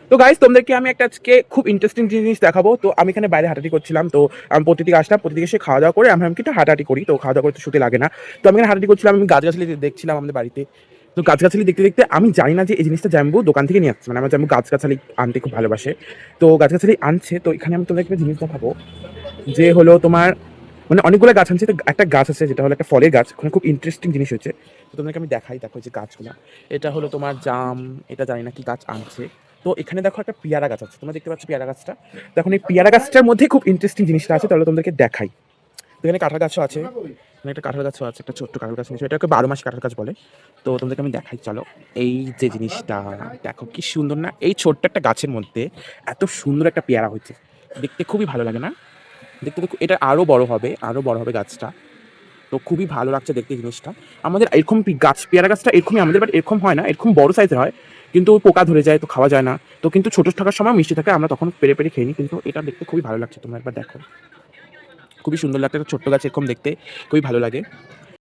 তো গাইস তোমাদেরকে আমি একটা আজকে খুব ইন্টারেস্টিং জিনিস দেখাবো। তো আমি এখানে বাইরে হাঁটাহাঁটি করছিলাম। তো আমি প্রতিদিকে আসলাম, প্রতিদিকে এসে খাওয়া দাওয়া করে আমি একটু হাঁটাহাঁটি করি। তো খাওয়া দাওয়া করতে শুতে লাগে না। তো আমি এখানে হাঁটাহাঁটি করছিলাম, আমি গাছগাছালি দেখছিলাম আমাদের বাড়িতে। তো গাছগাছালি দেখতে দেখতে আমি জানি না যে এই জিনিসটা জাম্বু দোকান থেকে নিয়ে আসছে, মানে আমার জাম্বু গাছগাছালি আনতে খুব ভালোবাসে। তো গাছগাছালি আনছে, তো এখানে আমি তোমাদেরকে একটা জিনিস দেখাবো যে হলো তোমার মানে অনেকগুলো গাছ আনছে। তো একটা গাছ আছে যেটা হলো একটা ফলের গাছ, ওখানে খুব ইন্টারেস্টিং জিনিস হচ্ছে। তো তোমাদেরকে আমি দেখাই, দেখো যে গাছগুলো, এটা হলো তোমার জাম, এটা জানি না কি গাছ আনছে। তো এখানে দেখো একটা পেয়ারা গাছ আছে, তোমরা দেখতে পাচ্ছ পেয়ারা গাছটা। তো এখন এই পেয়ারা গাছটার মধ্যে খুব ইন্টারেস্টিং জিনিসটা আছে, তাহলে তোমাদেরকে দেখাই। তো এখানে কাঁঠাল গাছও আছে, এখানে একটা কাঁঠাল গাছও আছে, একটা ছোট্ট কাঁঠাল গাছ নিয়েছে, এটাকে 12 মাস কাঁঠাল গাছ বলে। তো তোমাদেরকে আমি দেখাই চলো। এই যে জিনিসটা দেখো কি সুন্দর না, এই ছোট্ট একটা গাছের মধ্যে এত সুন্দর একটা পেয়ারা হয়েছে, দেখতে খুবই ভালো লাগে না? দেখতে তো এটা আরও বড় হবে, আরও বড় হবে গাছটা। তো খুবই ভালো লাগছে দেখতে জিনিসটা। আমাদের এরকম গাছ, পেয়ারা গাছটা এরকমই আমাদের, বাট এরকম হয় না, এরকম বড় সাইজের হয়। কিন্তু পোকা ধরে যায়, তো খাওয়া যায় না। তো কিন্তু ছোট থাকার সময় মিষ্টি থাকে, আমরা তখন পেরে পেরে খেয়ে নিই। কিন্তু এটা দেখতে খুবই ভালো লাগছে, তোমরা একবার দেখো। খুবই সুন্দর লাগছে, একটা ছোট্ট গাছ এরকম দেখতে খুবই ভালো লাগে।